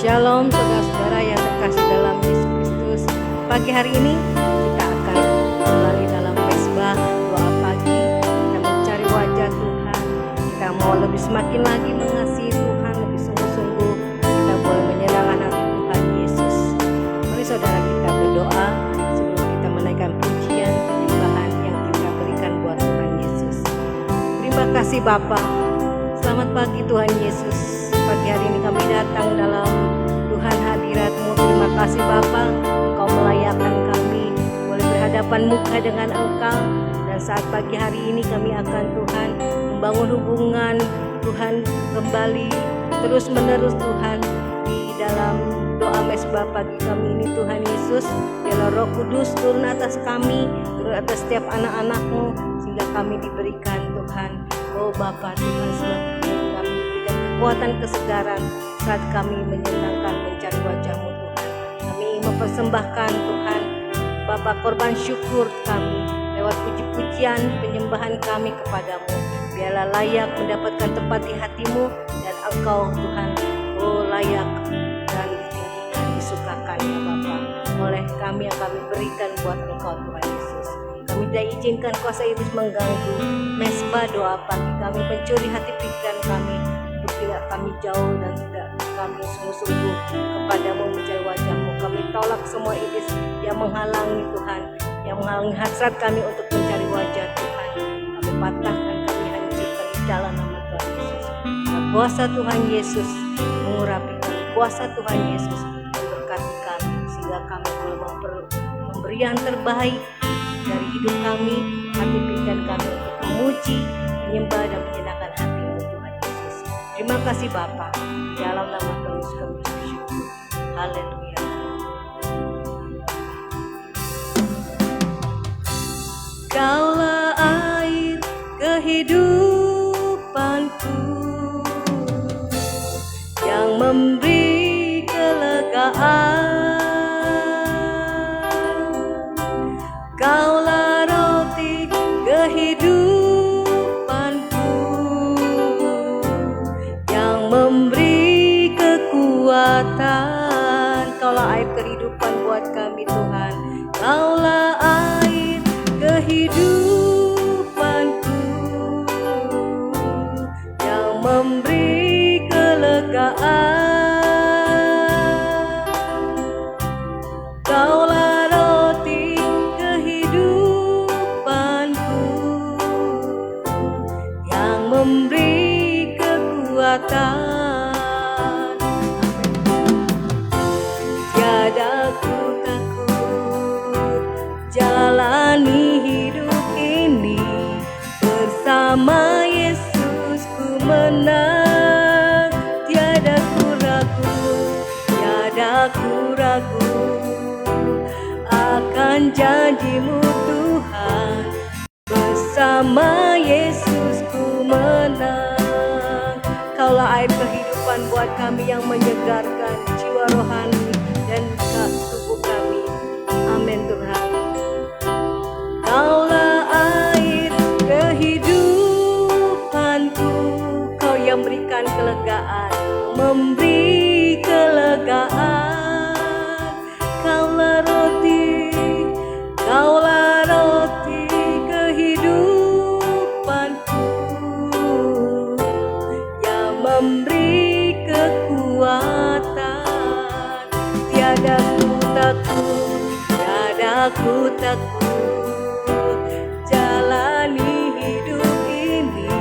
Shalom saudara-saudara yang terkasih dalam Yesus Kristus. Pagi hari ini kita akan kembali dalam mesbah doa pagi. Kita mencari wajah Tuhan. Kita mau lebih semakin lagi mengasihi Tuhan, lebih sungguh-sungguh. Kita boleh menyenangkan hati Tuhan Yesus. Mari saudara kita berdoa sebelum kita menaikkan pujian penyembahan yang kita berikan buat Tuhan Yesus. Terima kasih Bapa. Selamat pagi Tuhan Yesus. Pagi hari ini kami datang dalam Tuhan hadirat-Mu. Terima kasih Bapa, Engkau melayakkan kami boleh berhadapan muka dengan Engkau. Dan saat pagi hari ini kami akan Tuhan membangun hubungan Tuhan kembali terus menerus Tuhan di dalam doa mesbah pagi kami ini Tuhan Yesus. Biarlah Roh Kudus turun atas kami, turun atas setiap anak-anak-Mu sehingga kami diberikan Tuhan. Oh Bapa Tuhan, selalu kami diberikan kekuatan kesegaran saat kami menyenangkan mencari wajah-Mu Tuhan. Kami mempersembahkan Tuhan Bapa korban syukur kami lewat puji-pujian penyembahan kami kepadamu. Biarlah layak mendapatkan tempat di hati-Mu dan Engkau Tuhan oh layak dan ditinggikan, disukakan ya Bapa oleh kami yang kami berikan buat Engkau Tuhan Yesus. Kami tidak izinkan kuasa iblis mengganggu mesbah doa pagi kami, mencuri hati pikiran kami untuk tidak kami jauh dan tidak kami sungguh-sungguh kepadamu mencari wajah-Mu. Kami tolak semua iblis yang menghalangi Tuhan, yang menghalangi hasrat kami untuk mencari wajah Tuhan. Kami patahkan, kami hancurkan di dalam nama Tuhan Yesus. Dan kuasa Tuhan Yesus mengurapi kami, kuasa Tuhan Yesus memberkati kami sehingga kami boleh memberi yang terbaik dari hidup kami, hati pikiran kami untuk memuji, menyembah dan menyenangkan hati-Mu Tuhan Yesus. Terima kasih Bapa, dalam nama Tuhan Yesus kami bersyukur. Haleluya. Kaulah air kehidupanku yang memberi kelegaan. Kaulah roti kehidupanku yang memberi kekuatan. Kaulah air kehidupan buat kami Tuhan. Kaulah air kehidupanku yang memberi kelegaan. Kaulah roti kehidupanku yang memberi kekuatan. Tiada ku takut jalani hidup ini, bersama Yesus ku menang. Tiada ku ragu akan janji-Mu Tuhan, bersama Yesus ku menang. Kaulah air kehidupan buat kami yang menyegarkan jiwa rohani dan tubuh kami. Amin Tuhan. Kaulah air kehidupanku, Kau yang berikan kelegaan, memberi kelegaan. Kaulah roti kehidupanku yang memberi kekuatan. Tiada ku takut jalani hidup ini,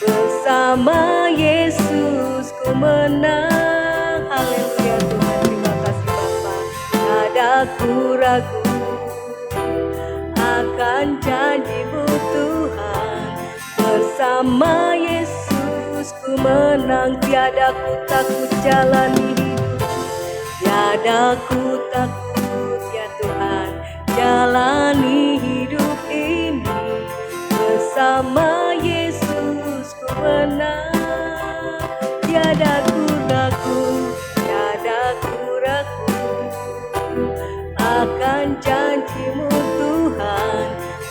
bersama Yesus ku menang. Haleluya Tuhan, terima kasih Bapa. Tiada ku ragu akan janji-Mu Tuhan, bersama Yesus ku menang. Tiada ku takut jalani hidup, tiada ku takut ya Tuhan jalani hidup ini, bersama Yesus ku menang. Tiada ku ragu akan janji-Mu Tuhan,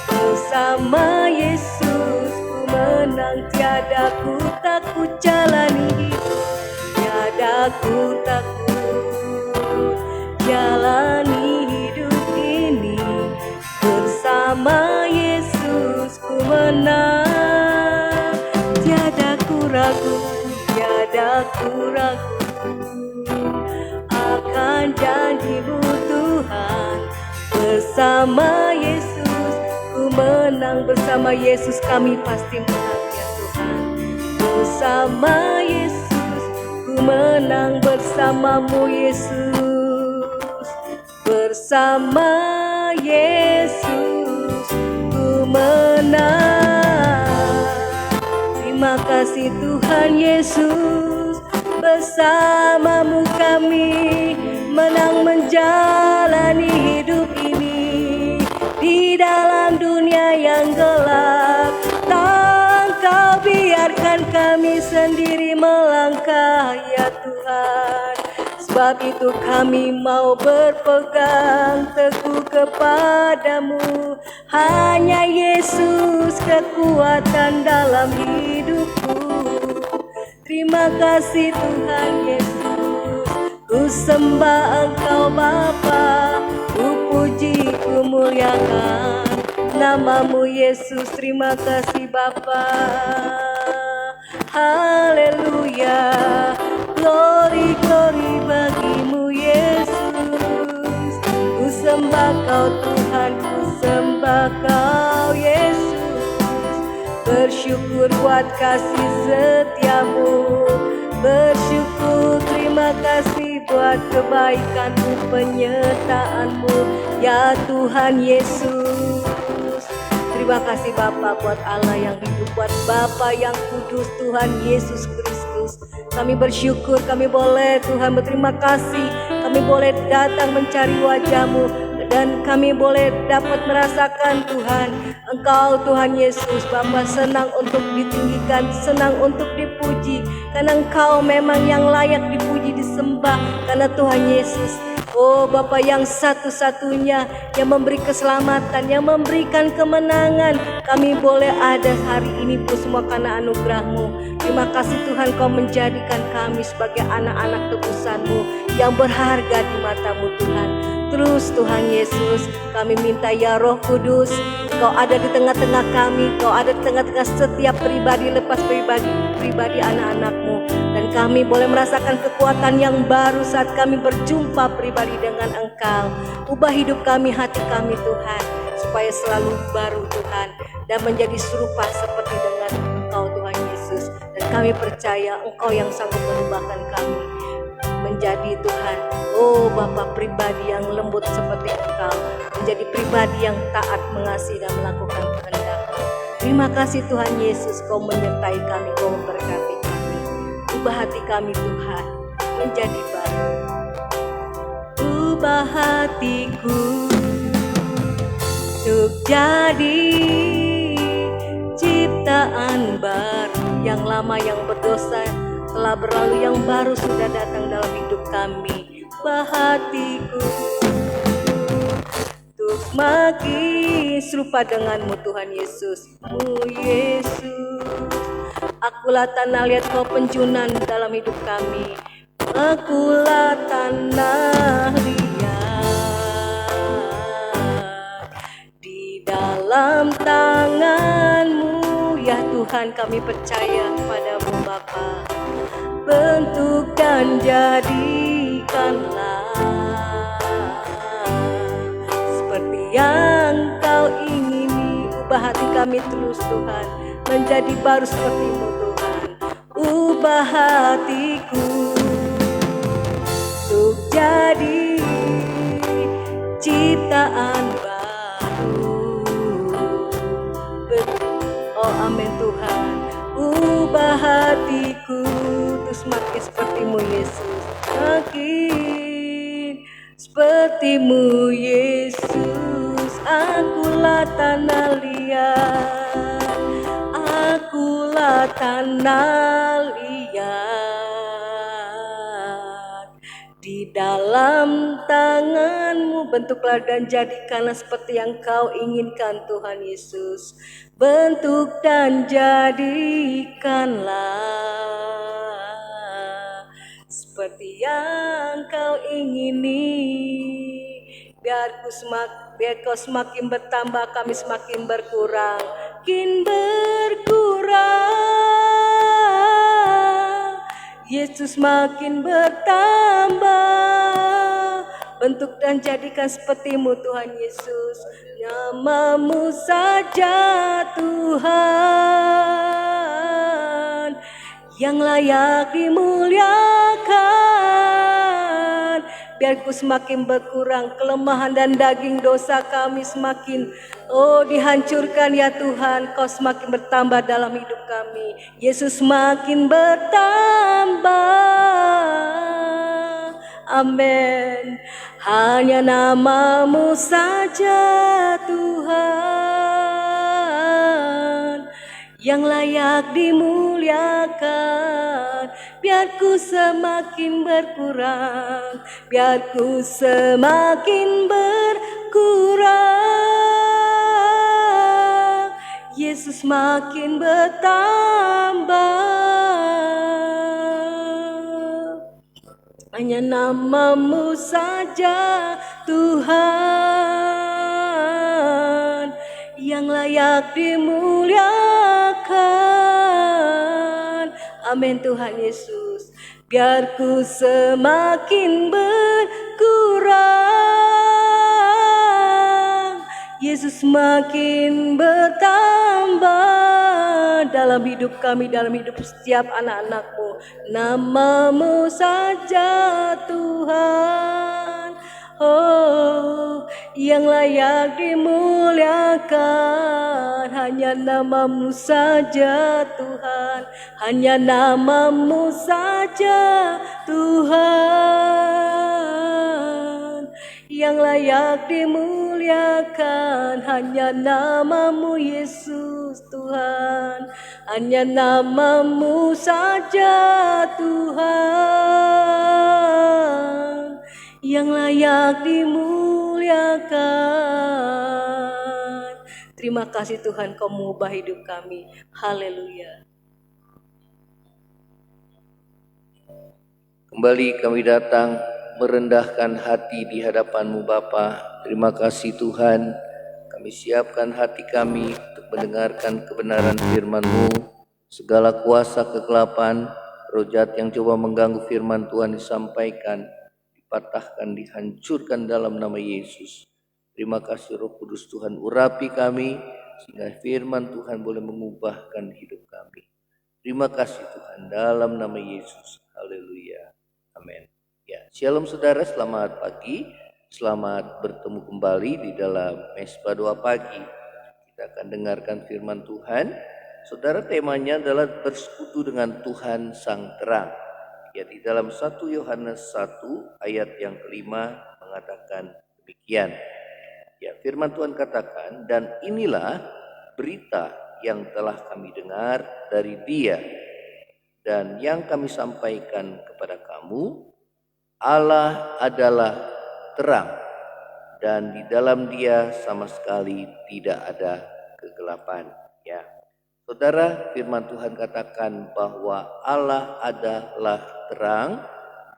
bersama Yesus ku menang. Tiada ku takut jalani hidup, tiada ku takut menang. Tiada ku ragu, tiada ku ragu akan janji-Mu Tuhan. Bersama Yesus ku menang, bersama Yesus kami pasti menang ya Tuhan. Bersama Yesus ku menang, bersama-Mu Yesus. Bersama Yesus ku menang. Terima kasih Tuhan Yesus, bersama-Mu kami menang menjalani hidup ini di dalam dunia yang gelap. Tak Kau biarkan kami sendiri melangkah ya Tuhan. Sebab itu kami mau berpegang teguh kepadamu. Hanya Yesus kekuatan dalam hidupku. Terima kasih Tuhan Yesus, ku sembah Engkau Bapa, ku puji, ku muliakan nama-Mu Yesus. Terima kasih Bapa. Haleluya, glory glory bagi-Mu Yesus. Ku sembah Kau Tuhan, ku sembah Kau Yesus. Bersyukur buat kasih setia-Mu, bersyukur terima kasih buat kebaikan-Mu, penyertaan-Mu ya Tuhan Yesus. Terima kasih Bapa buat Allah yang hidup, buat Bapa yang kudus Tuhan Yesus Kristus. Kami bersyukur, kami boleh Tuhan berterima kasih, kami boleh datang mencari wajah-Mu, dan kami boleh dapat merasakan Tuhan Engkau Tuhan Yesus. Bapa senang untuk ditinggikan, senang untuk dipuji, karena Engkau memang yang layak dipuji, disembah, karena Tuhan Yesus, oh Bapa yang satu-satunya yang memberi keselamatan, yang memberikan kemenangan. Kami boleh ada hari ini pun semua karena anugerah-Mu. Terima kasih Tuhan, Kau menjadikan kami sebagai anak-anak tebusan-Mu yang berharga di mata-Mu Tuhan. Terus Tuhan Yesus, kami minta ya Roh Kudus, Kau ada di tengah-tengah kami, Kau ada di tengah-tengah setiap pribadi, lepas pribadi anak-anak-Mu. Dan kami boleh merasakan kekuatan yang baru saat kami berjumpa pribadi dengan Engkau. Ubah hidup kami, hati kami Tuhan, supaya selalu baru Tuhan, dan menjadi serupa seperti dengan Engkau Tuhan Yesus. Dan kami percaya Engkau yang sanggup mengubahkan kami menjadi Tuhan, oh Bapa, pribadi yang lembut seperti Engkau, menjadi pribadi yang taat, mengasihi dan melakukan kehendak-Mu. Terima kasih Tuhan Yesus, Kau menyertai kami, Kau memberkati kami. Ubah hati kami Tuhan menjadi baru. Ubah hatiku untuk jadi ciptaan baru. Yang lama yang berdosa telah berlalu, yang baru sudah datang dalam hidup kami. Ubah hatiku untuk makin serupa dengan-Mu Tuhan Yesus-Mu Yesus. Akulah tanah liat, Kau penjunan dalam hidup kami. Akulah tanah liat di dalam tangan-Mu ya Tuhan. Kami percaya padamu Bapa. Bentuk dan jadikanlah seperti yang Kau ingini. Ubah hati kami terus Tuhan, menjadi baru seperti-Mu Tuhan. Ubah hatiku untuk jadi ciptaan baru. Oh amin Tuhan. Ubah hatiku terus makin seperti-Mu Yesus, makin seperti-Mu Yesus. Akulah tanah liat, akulah tanah liat di dalam tangan-Mu. Bentuklah dan jadikanlah seperti yang Kau inginkan Tuhan Yesus. Bentuk dan jadikanlah seperti yang Kau ingini. Biar Kau semakin bertambah, kami semakin berkurang. makin berkurang, Yesus makin bertambah, bentuk dan jadikan seperti-Mu Tuhan Yesus. Nama-Mu saja Tuhan yang layak dimuliakan. Biar ku semakin berkurang kelemahan dan daging dosa kami semakin dihancurkan ya Tuhan. Kau semakin bertambah dalam hidup kami. Yesus semakin bertambah. Amin. Hanya nama-Mu saja Tuhan yang layak dimuliakan. Biar ku semakin berkurang, biar ku semakin berkurang, Yesus makin bertambah. Hanya nama-Mu saja Tuhan yang layak dimuliakan. Amin Tuhan Yesus. Biar ku semakin berkurang, Yesus makin bertambah dalam hidup kami, dalam hidup setiap anak-anak-Mu. Nama-Mu saja Tuhan, yang layak dimuliakan. Hanya nama-Mu saja Tuhan, hanya nama-Mu saja Tuhan yang layak dimuliakan. Hanya nama-Mu Yesus Tuhan, hanya nama-Mu saja Tuhan yang layak dimuliakan. Terima kasih Tuhan, Kau mengubah hidup kami. Haleluya. Kembali kami datang merendahkan hati di hadapan-Mu Bapa. Terima kasih Tuhan, kami siapkan hati kami untuk mendengarkan kebenaran firman-Mu. Segala kuasa kegelapan, roh jahat yang coba mengganggu firman Tuhan disampaikan, dipatahkan, dihancurkan dalam nama Yesus. Terima kasih Roh Kudus Tuhan, urapi kami sehingga firman Tuhan boleh mengubahkan hidup kami. Terima kasih Tuhan, dalam nama Yesus. Haleluya. Amin. Ya, shalom saudara, selamat pagi. Selamat bertemu kembali di dalam Mesbah Doa Pagi. Kita akan dengarkan firman Tuhan. Saudara, temanya adalah bersekutu dengan Tuhan Sang Terang. Ya, di dalam 1 Yohanes 1 ayat yang kelima mengatakan demikian. Ya, firman Tuhan katakan, dan inilah berita yang telah kami dengar dari Dia dan yang kami sampaikan kepada kamu, Allah adalah terang dan di dalam Dia sama sekali tidak ada kegelapan. Ya, saudara, firman Tuhan katakan bahwa Allah adalah terang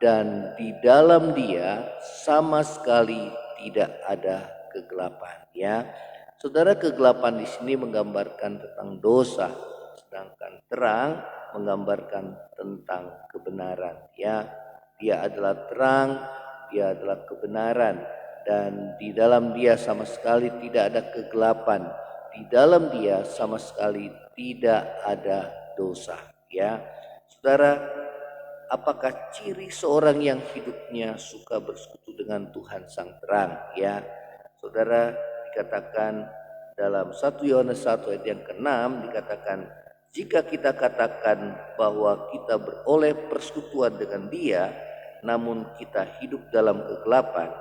dan di dalam Dia sama sekali tidak ada kegelapan. Ya, saudara, kegelapan di sini menggambarkan tentang dosa, sedangkan terang menggambarkan tentang kebenaran. Ya, Dia adalah terang, Dia adalah kebenaran, dan di dalam Dia sama sekali tidak ada kegelapan. Di dalam Dia sama sekali tidak ada dosa. Ya, saudara, apakah ciri seorang yang hidupnya suka bersekutu dengan Tuhan Sang Terang? Ya, saudara, dikatakan dalam 1 Yohanes 1 ayat yang ke-6 dikatakan, jika kita katakan bahwa kita beroleh persekutuan dengan Dia, namun kita hidup dalam kegelapan,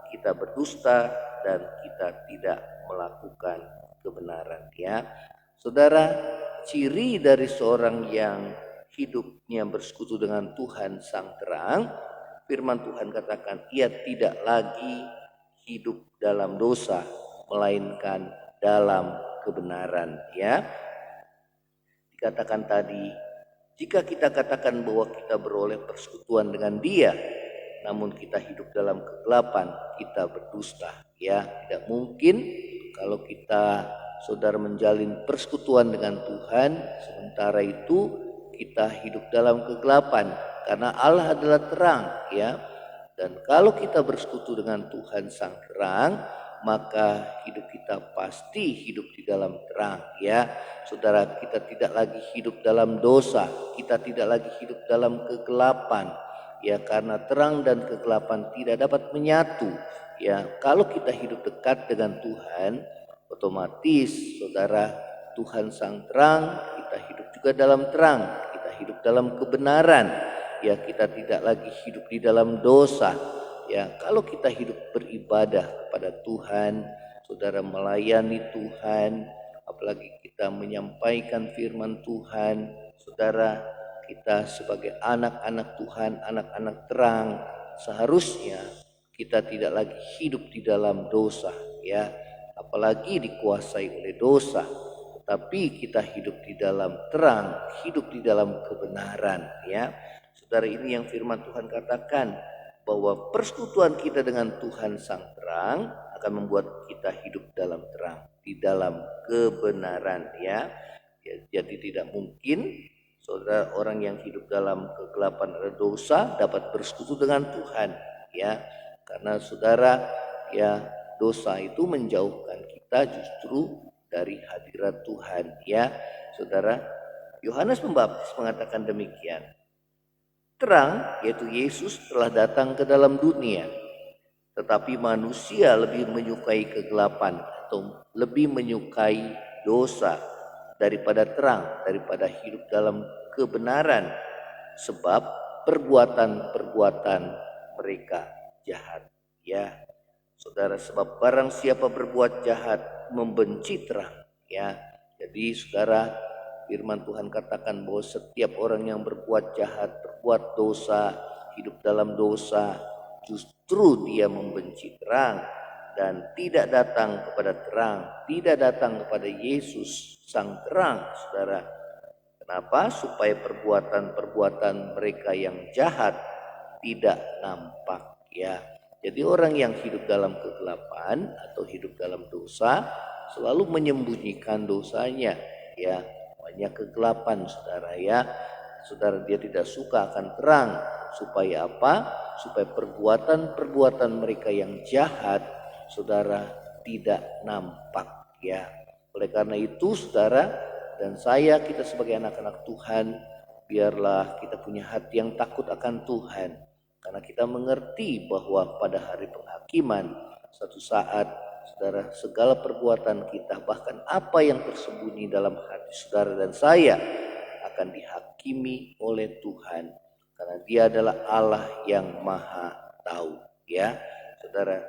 kita berdusta dan kita tidak melakukan kebenaran. Ya, saudara, ciri dari seorang yang hidupnya bersekutu dengan Tuhan Sang Terang, firman Tuhan katakan ia tidak lagi hidup dalam dosa, melainkan dalam kebenaran. Ya, dikatakan tadi, jika kita katakan bahwa kita beroleh persekutuan dengan Dia, namun kita hidup dalam kegelapan, kita berdusta. Ya, tidak mungkin kalau kita saudara menjalin persekutuan dengan Tuhan, sementara itu kita hidup dalam kegelapan, karena Allah adalah terang, ya. Dan kalau kita bersekutu dengan Tuhan sang terang, maka hidup kita pasti hidup di dalam terang, ya. Saudara, kita tidak lagi hidup dalam dosa, kita tidak lagi hidup dalam kegelapan, ya, karena terang dan kegelapan tidak dapat menyatu, ya. Kalau kita hidup dekat dengan Tuhan, otomatis saudara, Tuhan sang terang, kita hidup juga dalam terang, kita hidup dalam kebenaran, ya. Kita tidak lagi hidup di dalam dosa, ya. Kalau kita hidup beribadah kepada Tuhan, saudara, melayani Tuhan, apalagi kita menyampaikan firman Tuhan, saudara, kita sebagai anak-anak Tuhan, anak-anak terang, seharusnya kita tidak lagi hidup di dalam dosa, ya, apalagi dikuasai oleh dosa, tetapi kita hidup di dalam terang, hidup di dalam kebenaran, ya. Saudara, ini yang firman Tuhan katakan, bahwa persekutuan kita dengan Tuhan sang terang akan membuat kita hidup dalam terang, di dalam kebenaran, ya. Jadi tidak mungkin saudara, orang yang hidup dalam kegelapan dan dosa dapat bersekutu dengan Tuhan, ya. Karena saudara, ya, dosa itu menjauhkan kita justru dari hadirat Tuhan, ya. Saudara, Yohanes Pembaptis mengatakan demikian. Terang, yaitu Yesus, telah datang ke dalam dunia, tetapi manusia lebih menyukai kegelapan atau lebih menyukai dosa daripada terang, daripada hidup dalam kebenaran, sebab perbuatan-perbuatan mereka jahat, ya. Saudara, sebab barang siapa berbuat jahat membenci terang, ya. Jadi saudara, firman Tuhan katakan bahwa setiap orang yang berbuat jahat, berbuat dosa, hidup dalam dosa, justru dia membenci terang dan tidak datang kepada terang, tidak datang kepada Yesus sang terang, saudara. Kenapa? Supaya perbuatan-perbuatan mereka yang jahat tidak nampak, ya. Jadi orang yang hidup dalam kegelapan atau hidup dalam dosa selalu menyembunyikan dosanya, ya. Banyak kegelapan, saudara, ya. Saudara, dia tidak suka akan terang. Supaya apa? Supaya perbuatan-perbuatan mereka yang jahat, saudara, tidak nampak, ya. Oleh karena itu, saudara dan saya, kita sebagai anak-anak Tuhan, biarlah kita punya hati yang takut akan Tuhan. Karena kita mengerti bahwa pada hari penghakiman, suatu saat, saudara, segala perbuatan kita, bahkan apa yang tersembunyi dalam hati saudara dan saya, akan dihakimi oleh Tuhan, karena Dia adalah Allah yang Maha Tahu, ya. Saudara,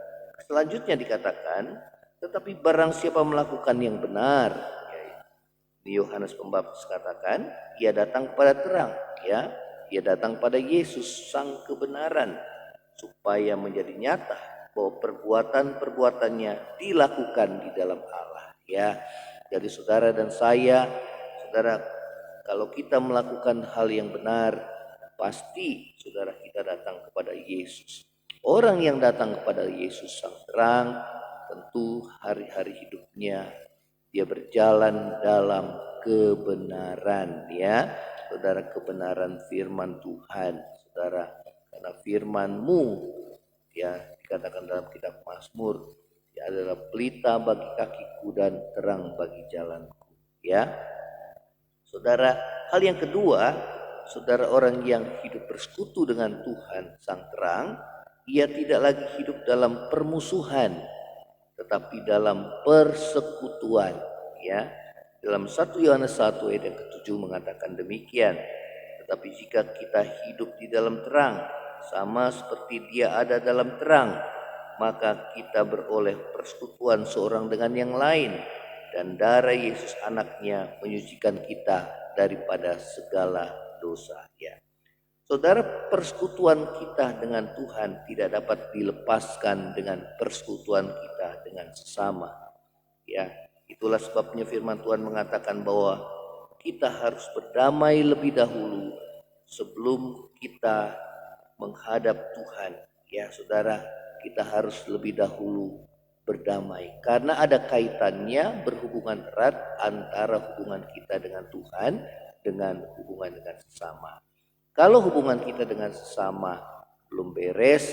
selanjutnya dikatakan, tetapi barang siapa melakukan yang benar, ya, Yohanes Pembaptis katakan, ia datang kepada terang, ya. Ia datang pada Yesus sang kebenaran, supaya menjadi nyata bahwa perbuatan-perbuatannya dilakukan di dalam Allah, ya. Jadi saudara dan saya, saudara, kalau kita melakukan hal yang benar, pasti saudara kita datang kepada Yesus. Orang yang datang kepada Yesus sang terang, tentu hari-hari hidupnya dia berjalan dalam kebenaran, ya. Saudara, kebenaran firman Tuhan, saudara. Karena firman-Mu, ya, dikatakan dalam kitab Mazmur, dia adalah pelita bagi kakiku dan terang bagi jalanku, ya. Saudara, hal yang kedua, saudara, orang yang hidup bersekutu dengan Tuhan sang terang, ia tidak lagi hidup dalam permusuhan, tetapi dalam persekutuan, ya. Dalam 1 Yohanes 1 ayat yang ke-7 mengatakan demikian. Tetapi jika kita hidup di dalam terang, sama seperti Dia ada dalam terang, maka kita beroleh persekutuan seorang dengan yang lain, dan darah Yesus anaknya menyucikan kita daripada segala dosa, ya. Saudara, persekutuan kita dengan Tuhan tidak dapat dilepaskan dengan persekutuan kita dengan sesama, ya. Itulah sebabnya firman Tuhan mengatakan bahwa kita harus berdamai lebih dahulu sebelum kita menghadap Tuhan, ya saudara. Kita harus lebih dahulu berdamai. Karena ada kaitannya berhubungan erat antara hubungan kita dengan Tuhan dengan hubungan dengan sesama. Kalau hubungan kita dengan sesama belum beres,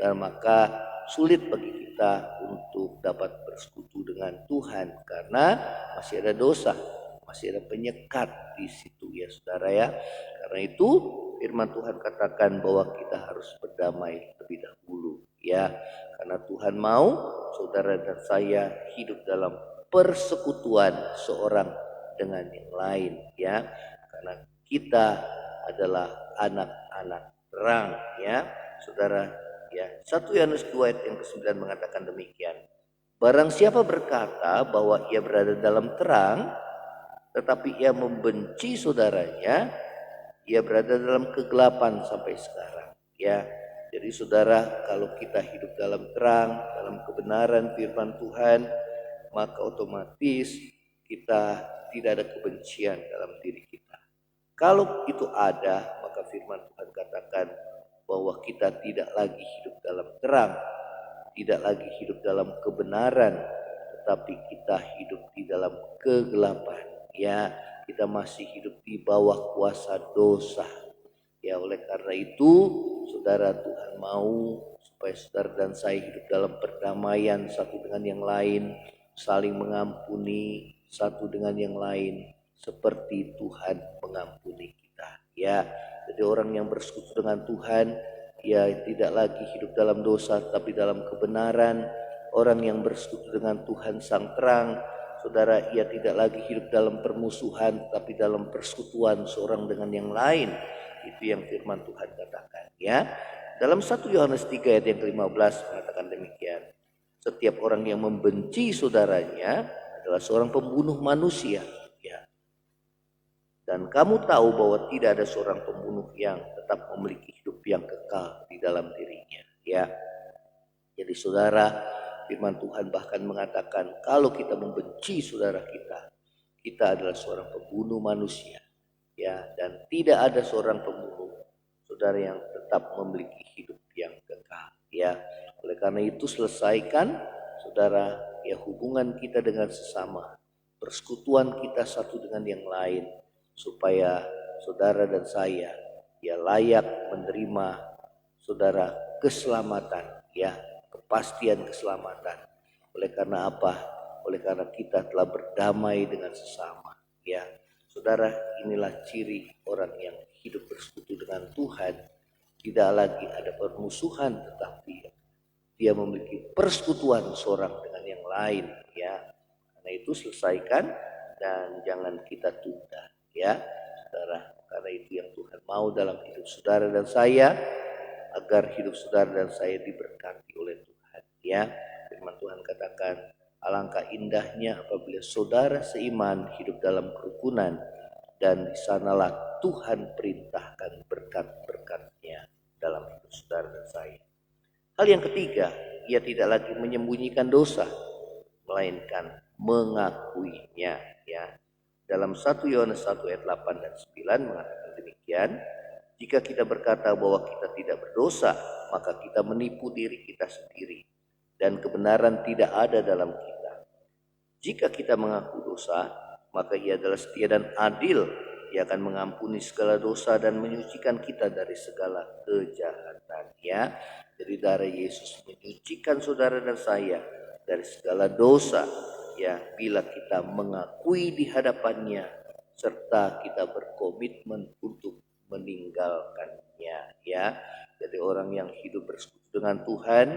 dan maka sulit bagi kita untuk dapat bersekutu dengan Tuhan karena masih ada dosa, masih ada penyekat di situ ya saudara ya. Karena itu firman Tuhan katakan bahwa kita harus berdamai lebih dahulu ya. Karena Tuhan mau saudara dan saya hidup dalam persekutuan seorang dengan yang lain ya. Karena kita adalah anak-anak terang ya saudara ya. 1 Yohanes 2 ayat yang ke-9 mengatakan demikian. Barang siapa berkata bahwa ia berada dalam terang tetapi ia membenci saudaranya, ia berada dalam kegelapan sampai sekarang ya. Jadi saudara, kalau kita hidup dalam terang, dalam kebenaran firman Tuhan, maka otomatis kita tidak ada kebencian dalam diri kita. Kalau itu ada, maka firman Tuhan katakan bahwa kita tidak lagi hidup dalam terang, tidak lagi hidup dalam kebenaran, tetapi kita hidup di dalam kegelapan. Ya, kita masih hidup di bawah kuasa dosa. Ya, oleh karena itu, saudara, Tuhan mau supaya saudara dan saya hidup dalam perdamaian satu dengan yang lain, saling mengampuni satu dengan yang lain, seperti Tuhan mengampuni kita. Ya, jadi orang yang bersekutu dengan Tuhan, ia tidak lagi hidup dalam dosa, tapi dalam kebenaran. Orang yang bersekutu dengan Tuhan Sang Terang, saudara, ia tidak lagi hidup dalam permusuhan, tapi dalam persekutuan seorang dengan yang lain. Itu yang firman Tuhan katakan ya. Dalam 1 Yohanes 3 ayat yang ke-15 mengatakan demikian. Setiap orang yang membenci saudaranya adalah seorang pembunuh manusia ya. Dan kamu tahu bahwa tidak ada seorang pembunuh yang tetap memiliki hidup yang kekal di dalam dirinya ya. Jadi saudara, firman Tuhan bahkan mengatakan kalau kita membenci saudara kita adalah seorang pembunuh manusia ya. Dan tidak ada seorang pembunuh saudara yang tetap memiliki hidup yang kekal ya. Oleh karena itu selesaikan saudara ya hubungan kita dengan sesama, persekutuan kita satu dengan yang lain, supaya saudara dan saya ya layak menerima saudara keselamatan ya, kepastian keselamatan. Oleh karena apa? Oleh karena kita telah berdamai dengan sesama ya. Saudara, inilah ciri orang yang hidup bersekutu dengan Tuhan. Tidak lagi ada permusuhan, tetapi dia memiliki persekutuan seorang dengan yang lain ya. Karena itu selesaikan dan jangan kita tunda ya saudara. Karena itu yang Tuhan mau dalam hidup saudara dan saya, agar hidup saudara dan saya diberkati oleh Tuhan ya. Firman Tuhan katakan, alangkah indahnya apabila saudara seiman hidup dalam kerukunan, dan di sanalah Tuhan perintahkan berkat-berkat-Nya dalam hidup saudara dan saya. Hal yang ketiga, ia tidak lagi menyembunyikan dosa, melainkan mengakuinya ya. Dalam 1 Yohanes 1 ayat 8 dan 9 mengatakan demikian, jika kita berkata bahwa kita tidak berdosa, maka kita menipu diri kita sendiri dan kebenaran tidak ada dalam kita. Jika kita mengaku dosa, maka ia adalah setia dan adil. Ia akan mengampuni segala dosa dan menyucikan kita dari segala kejahatan ya. Jadi darah Yesus menyucikan saudara dan saya dari segala dosa ya, bila kita mengakui di hadapannya serta kita berkomitmen untuk meninggalkannya ya. Jadi orang yang hidup bersekutu dengan Tuhan,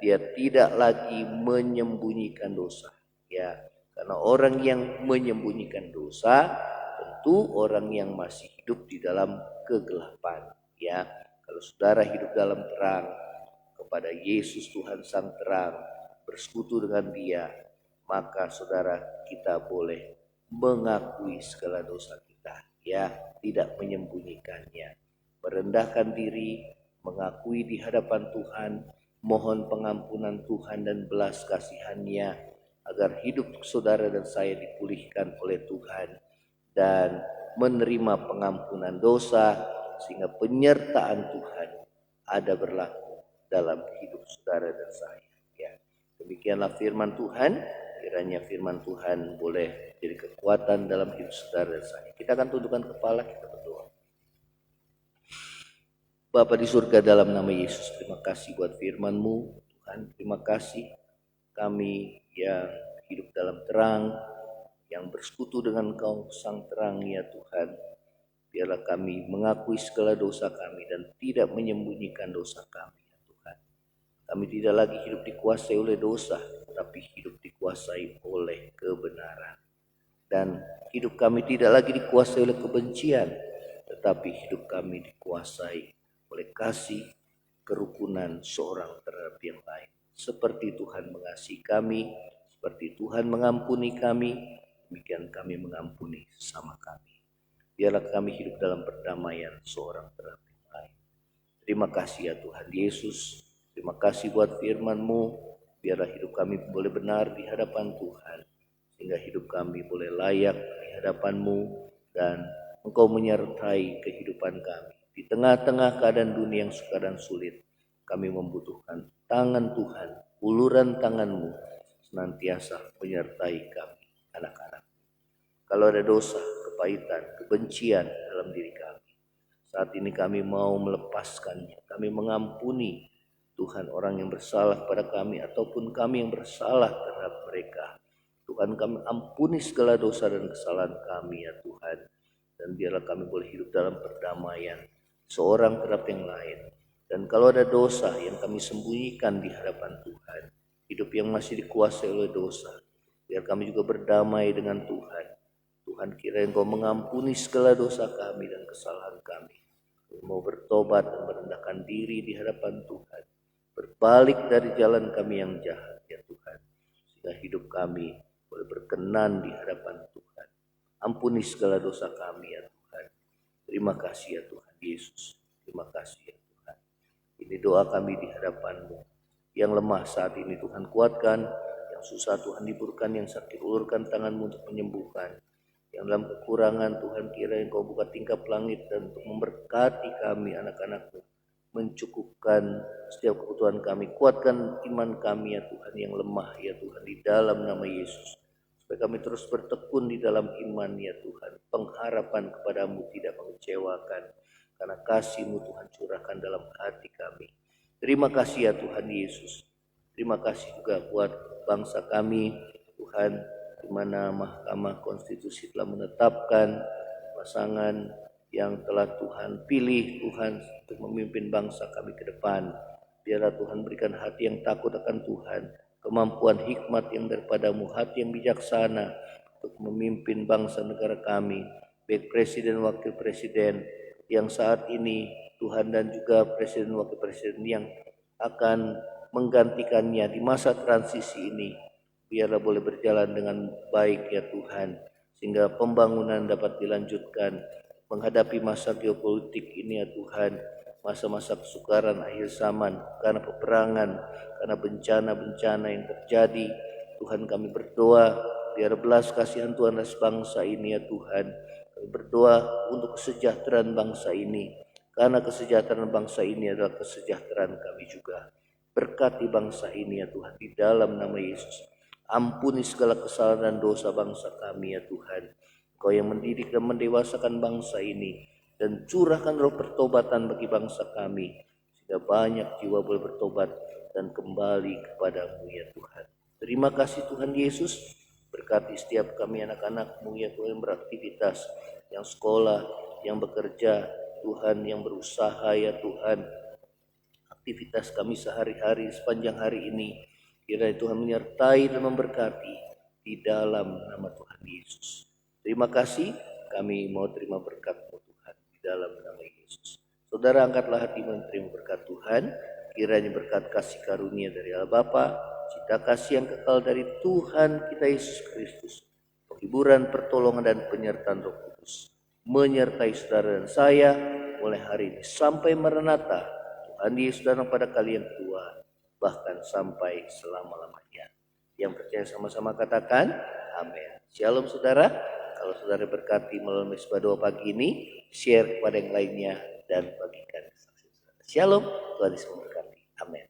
dia tidak lagi menyembunyikan dosa ya. Karena orang yang menyembunyikan dosa tentu orang yang masih hidup di dalam kegelapan ya. Kalau saudara hidup dalam terang, kepada Yesus Tuhan Sang Terang, bersekutu dengan Dia, maka saudara kita boleh mengakui segala dosa kita ya, tidak menyembunyikannya, merendahkan diri, mengakui di hadapan Tuhan, mohon pengampunan Tuhan dan belas kasihan-Nya, agar hidup saudara dan saya dipulihkan oleh Tuhan dan menerima pengampunan dosa, sehingga penyertaan Tuhan ada berlaku dalam hidup saudara dan saya ya. Demikianlah firman Tuhan. Kiranya firman Tuhan boleh jadi kekuatan dalam hidup saudara dan saya. Kita akan tundukkan kepala, kita berdoa. Bapa di surga, dalam nama Yesus, terima kasih buat firman-Mu Tuhan. Terima kasih kami yang hidup dalam terang, yang bersekutu dengan Engkau sang terang ya Tuhan. Biarlah kami mengakui segala dosa kami dan tidak menyembunyikan dosa kami ya Tuhan. Kami tidak lagi hidup dikuasai oleh dosa, tapi hidup dikuasai oleh kebenaran. Dan hidup kami tidak lagi dikuasai oleh kebencian, tetapi hidup kami dikuasai oleh kasih, kerukunan seorang terhadap yang lain. Seperti Tuhan mengasihi kami, seperti Tuhan mengampuni kami, demikian kami mengampuni sesama kami. Biarlah kami hidup dalam perdamaian seorang terhadap yang lain. Terima kasih ya Tuhan Yesus. Terima kasih buat firman-Mu. Biarlah hidup kami boleh benar di hadapan Tuhan, sehingga hidup kami boleh layak di hadapan-Mu, dan Engkau menyertai kehidupan kami. Di tengah-tengah keadaan dunia yang sukar dan sulit, kami membutuhkan tangan Tuhan, uluran tangan-Mu senantiasa menyertai kami, anak-anak. Kalau ada dosa, kepahitan, kebencian dalam diri kami, saat ini kami mau melepaskannya. Kami mengampuni Tuhan orang yang bersalah pada kami, ataupun kami yang bersalah terhadap mereka. Tuhan, kami ampuni segala dosa dan kesalahan kami ya Tuhan. Dan biarlah kami boleh hidup dalam perdamaian seorang terhadap yang lain. Dan kalau ada dosa yang kami sembunyikan di hadapan Tuhan, hidup yang masih dikuasai oleh dosa, biar kami juga berdamai dengan Tuhan. Tuhan, kiranya Engkau mengampuni segala dosa kami dan kesalahan kami. Kami mau bertobat dan merendahkan diri di hadapan Tuhan, berbalik dari jalan kami yang jahat ya Tuhan, sehingga hidup kami boleh berkenan di hadapan Tuhan. Ampuni segala dosa kami ya Tuhan. Terima kasih ya Tuhan Yesus. Terima kasih ya Tuhan. Ini doa kami di hadapan-Mu. Yang lemah saat ini Tuhan kuatkan, yang susah Tuhan hiburkan, yang sakit ulurkan tangan-Mu untuk menyembuhkan. Yang dalam kekurangan Tuhan, kiranya Engkau buka tingkap langit dan untuk memberkati kami anak-anak-Mu, mencukupkan setiap kebutuhan kami. Kuatkan iman kami ya Tuhan yang lemah ya Tuhan, di dalam nama Yesus, supaya kami terus bertekun di dalam iman ya Tuhan. Pengharapan kepadamu tidak mengecewakan, karena kasih-Mu Tuhan curahkan dalam hati kami. Terima kasih ya Tuhan Yesus. Terima kasih juga buat bangsa kami Tuhan, di mana Mahkamah Konstitusi telah menetapkan pasangan yang telah Tuhan pilih Tuhan untuk memimpin bangsa kami ke depan. Biarlah Tuhan berikan hati yang takut akan Tuhan, kemampuan hikmat yang daripada-Mu, hati yang bijaksana untuk memimpin bangsa negara kami, baik presiden wakil presiden yang saat ini Tuhan, dan juga presiden wakil presiden yang akan menggantikannya di masa transisi ini. Biarlah boleh berjalan dengan baik ya Tuhan, sehingga pembangunan dapat dilanjutkan menghadapi masa geopolitik ini ya Tuhan, masa-masa kesukaran akhir zaman karena peperangan, karena bencana-bencana yang terjadi. Tuhan, kami berdoa biar belas kasihan Tuhan atas bangsa ini ya Tuhan. Kami berdoa untuk kesejahteraan bangsa ini, karena kesejahteraan bangsa ini adalah kesejahteraan kami juga. Berkati bangsa ini ya Tuhan, di dalam nama Yesus. Ampuni segala kesalahan dan dosa bangsa kami ya Tuhan. Kau yang mendidik dan mendewasakan bangsa ini, dan curahkan roh pertobatan bagi bangsa kami, sehingga banyak jiwa boleh bertobat dan kembali kepadamu ya Tuhan. Terima kasih Tuhan Yesus. Berkati setiap kami anak-anak-Mu ya Tuhan, yang beraktivitas, yang sekolah, yang bekerja Tuhan, yang berusaha ya Tuhan. Aktivitas kami sehari-hari sepanjang hari ini, kiranya Tuhan menyertai dan memberkati di dalam nama Tuhan Yesus. Terima kasih, kami mau terima berkat-Mu Tuhan di dalam nama Yesus. Saudara, angkatlah hati menerima berkat Tuhan. Kiranya berkat kasih karunia dari Allah Bapa, cinta kasih yang kekal dari Tuhan kita Yesus Kristus, penghiburan, pertolongan dan penyertaan Roh Kudus menyertai saudara dan saya mulai hari ini sampai Maranatha. Tuhan Yesus datang pada kali yang kedua, bahkan sampai selama-lamanya. Yang percaya sama-sama katakan amin. Shalom saudara. Kalau saudara berkati melalui mesbah doa pagi ini, share kepada yang lainnya dan bagikan. Shalom, Tuhan Yesus memberkati. Amin.